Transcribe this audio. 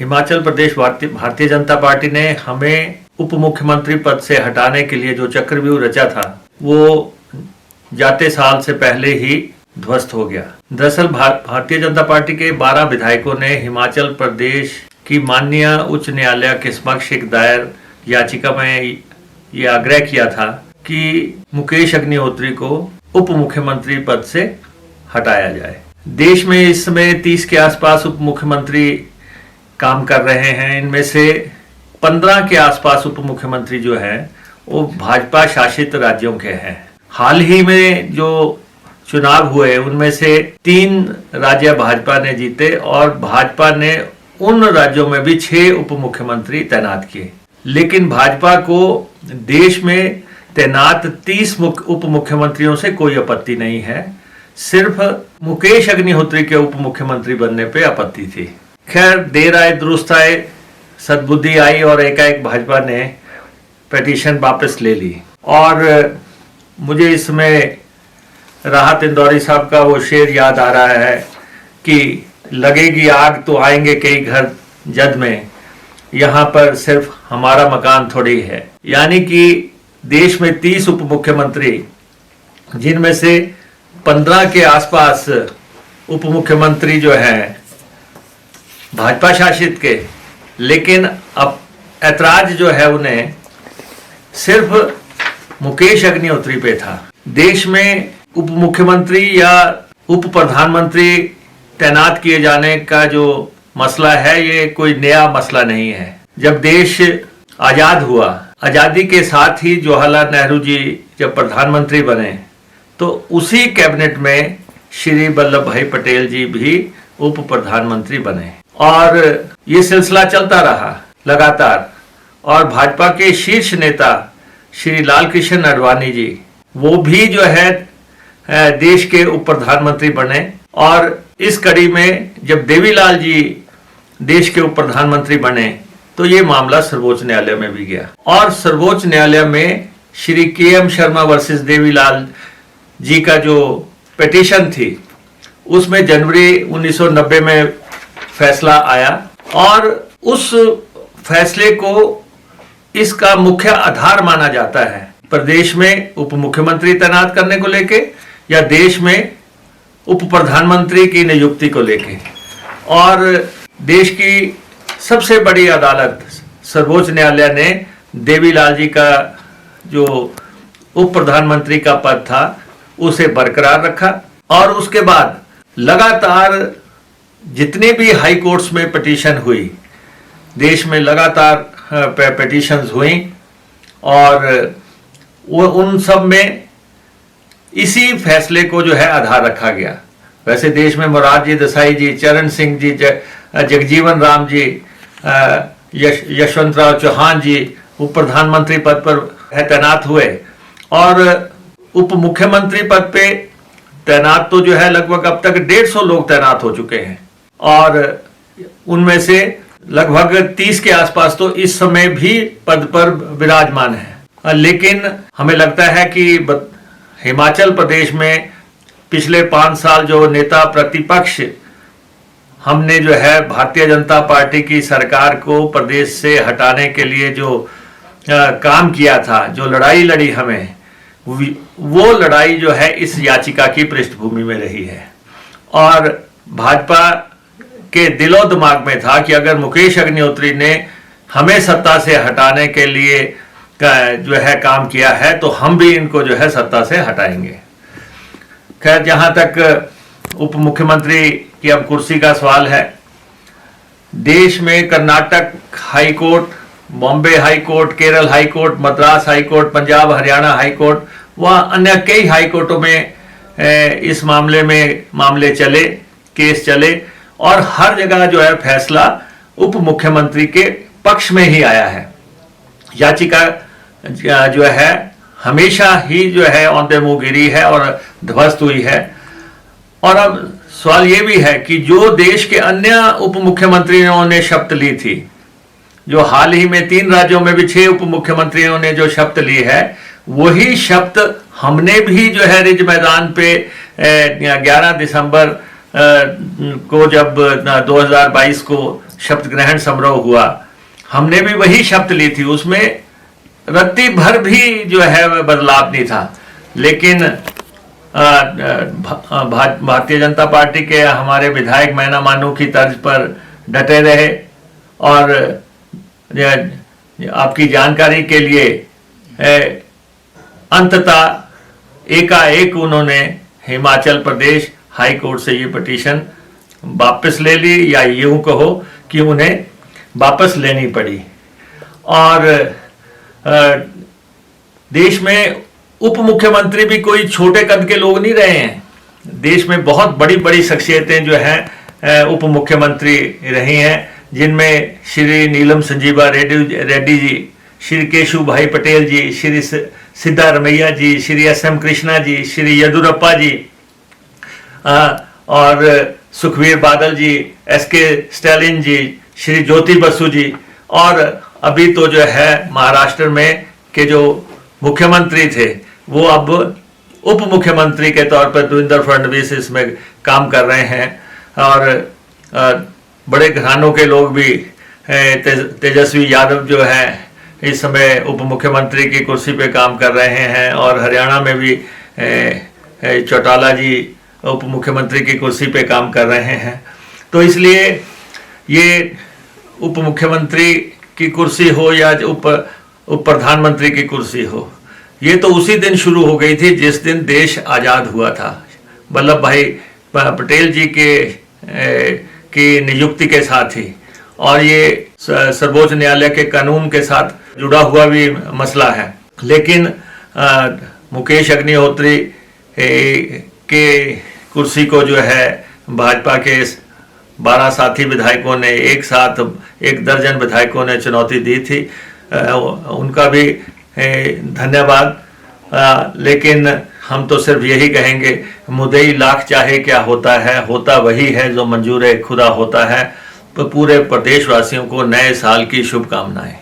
Himachal Pradesh Bharatiya Janata party ने हमें उप मुख्यमंत्री पद से हटाने के लिए जो चक्रव्यूह रचा था वो जाते साल से पहले ही ध्वस्त हो गया। दरअसल भारतीय जनता पार्टी के 12 विधायकों ने हिमाचल प्रदेश की माननीय उच्च न्यायालय के समक्ष एक दायर याचिका में ये आग्रह किया था कि मुकेश अग्निहोत्री को उप मुख्यमंत्री पद से हटाया जाए। देश में इस समय 30 के आसपास उप मुख्यमंत्री काम कर रहे हैं। इनमें से 15 के आसपास उप मुख्यमंत्री जो हैं वो भाजपा शासित राज्यों के हैं। हाल ही में जो चुनाव हुए उनमें से 3 राज्य भाजपा ने जीते और भाजपा ने उन राज्यों में भी 6 उप मुख्यमंत्री तैनात किए। लेकिन भाजपा को देश में तैनात 30 उप मुख्यमंत्रियों से कोई आपत्ति नहीं है, सिर्फ मुकेश अग्निहोत्री के उप मुख्यमंत्री बनने पे आपत्ति थी। खैर, देर आए दुरुस्त आए, सद्बुद्धि आई और एकाएक भाजपा ने पिटीशन वापस ले ली। और मुझे इसमें राहत इंदौरी साहब का वो शेर याद आ रहा है कि लगेगी आग तो आएंगे कई घर जद में, यहाँ पर सिर्फ हमारा मकान थोड़ी है। यानी कि देश में 30 उप मुख्यमंत्री, जिनमें से 15 के आसपास उप मुख्यमंत्री जो हैं भाजपा शासित के, लेकिन अब ऐतराज जो है उन्हें सिर्फ मुकेश अग्निहोत्री पे था। देश में उप मुख्यमंत्री या उप प्रधानमंत्री तैनात किए जाने का जो मसला है ये कोई नया मसला नहीं है। जब देश आजाद हुआ, आजादी के साथ ही जवाहरलाल नेहरू जी जब प्रधानमंत्री बने तो उसी कैबिनेट में श्री वल्लभ भाई पटेल जी भी उप प्रधानमंत्री बने और ये सिलसिला चलता रहा लगातार। और भाजपा के शीर्ष नेता श्री लाल कृष्ण आडवाणी जी, वो भी जो है देश के उप प्रधानमंत्री बने। और इस कड़ी में जब देवीलाल जी देश के उप प्रधानमंत्री बने तो ये मामला सर्वोच्च न्यायालय में भी गया और सर्वोच्च न्यायालय में श्री के.एम. शर्मा वर्सेस देवीलाल जी का जो पिटीशन थी उसमें जनवरी 1990 में फैसला आया और उस फैसले को इसका मुख्य आधार माना जाता है प्रदेश में उप मुख्यमंत्री तैनात करने को लेके या देश में उप प्रधानमंत्री की नियुक्ति को लेके। और देश की सबसे बड़ी अदालत सर्वोच्च न्यायालय ने देवीलाल जी का जो उप प्रधानमंत्री का पद था उसे बरकरार रखा। और उसके बाद लगातार जितने भी हाई कोर्ट्स में पिटीशन हुई, देश में लगातार पिटीशंस हुई और वो उन सब में इसी फैसले को जो है आधार रखा गया। वैसे देश में मोरारजी देसाई जी, चरण सिंह जी, जगजीवन राम जी, यशवंतराव चौहान जी उप प्रधानमंत्री पद पर तैनात हुए और उप मुख्यमंत्री पद पे तैनात तो जो है लगभग अब तक 150 लोग तैनात हो चुके हैं और उनमें से लगभग 30 के आसपास तो इस समय भी पद पर विराजमान है। लेकिन हमें लगता है कि हिमाचल प्रदेश में पिछले 5 साल जो नेता प्रतिपक्ष हमने जो है भारतीय जनता पार्टी की सरकार को प्रदेश से हटाने के लिए जो काम किया था, जो लड़ाई लड़ी हमें, वो लड़ाई जो है इस याचिका की पृष्ठभूमि में रही है। और भाजपा के दिलो दिमाग में था कि अगर मुकेश अग्निहोत्री ने हमें सत्ता से हटाने के लिए जो है काम किया है तो हम भी इनको जो है सत्ता से हटाएंगे। खैर, जहां तक उप मुख्यमंत्री की अब कुर्सी का सवाल है, देश में Karnataka high court, Bombay high court, Kerala high court, Madras high court, Punjab Haryana high court व अन्य कई हाई कोर्टों में इस मामले चले, केस चले और हर जगह जो है फैसला उप मुख्यमंत्री के पक्ष में ही आया है। याचिका जो है हमेशा ही जो है औंधे मुंह गिरी है और ध्वस्त हुई है। और अब सवाल ये भी है कि जो देश के अन्य उप मुख्यमंत्रियों ने शपथ ली थी, जो हाल ही में 3 राज्यों में भी 6 उप मुख्यमंत्रियों ने जो शपथ ली है, वही शपथ हमने भी जो है रिज मैदान पे 11 दिसंबर को जब 2022 को शपथ ग्रहण समारोह हुआ, हमने भी वही शपथ ली थी, उसमें रत्ती भर भी जो है वह बदलाव नहीं था। लेकिन भारतीय जनता पार्टी के हमारे विधायक मैना मानू की तर्ज पर डटे रहे और आपकी जानकारी के लिए अंततः एकाएक उन्होंने हिमाचल प्रदेश हाई कोर्ट से ये पिटीशन वापस ले ली, या यूं कहो कि उन्हें वापस लेनी पड़ी। और देश में उप मुख्यमंत्री भी कोई छोटे कद के लोग नहीं रहे हैं। देश में बहुत बड़ी बड़ी शख्सियतें जो हैं उप मुख्यमंत्री रही हैं, जिनमें श्री नीलम संजीवा रेड्डी जी, श्री केशु भाई पटेल जी, श्री सिद्धारमैया जी, श्री SM कृष्णा जी, श्री येदुरप्पा जी और सुखबीर बादल जी, SK स्टालिन जी, श्री ज्योति बसु जी, और अभी तो जो है महाराष्ट्र में के जो मुख्यमंत्री थे वो अब उप मुख्यमंत्री के तौर पर देवेंद्र फडणवीस इसमें काम कर रहे हैं। और बड़े घरानों के लोग भी, तेजस्वी यादव जो है इस समय उप मुख्यमंत्री की कुर्सी पे काम कर रहे हैं, और हरियाणा में भी चौटाला जी उप मुख्यमंत्री की कुर्सी पे काम कर रहे हैं। तो इसलिए ये उप मुख्यमंत्री की कुर्सी हो या उप प्रधानमंत्री की कुर्सी हो, ये तो उसी दिन शुरू हो गई थी जिस दिन देश आज़ाद हुआ था, वल्लभ भाई पटेल जी की नियुक्ति के साथ ही। और ये सर्वोच्च न्यायालय के कानून के साथ जुड़ा हुआ भी मसला है। लेकिन मुकेश अग्निहोत्री के कुर्सी को जो है भाजपा के 12 साथी विधायकों ने एक साथ 1 दर्जन विधायकों ने चुनौती दी थी, उनका भी धन्यवाद। लेकिन हम तो सिर्फ यही कहेंगे, मुद्दई लाख चाहे क्या होता है, होता वही है जो मंजूर खुदा होता है। पूरे प्रदेशवासियों को नए साल की शुभकामनाएं।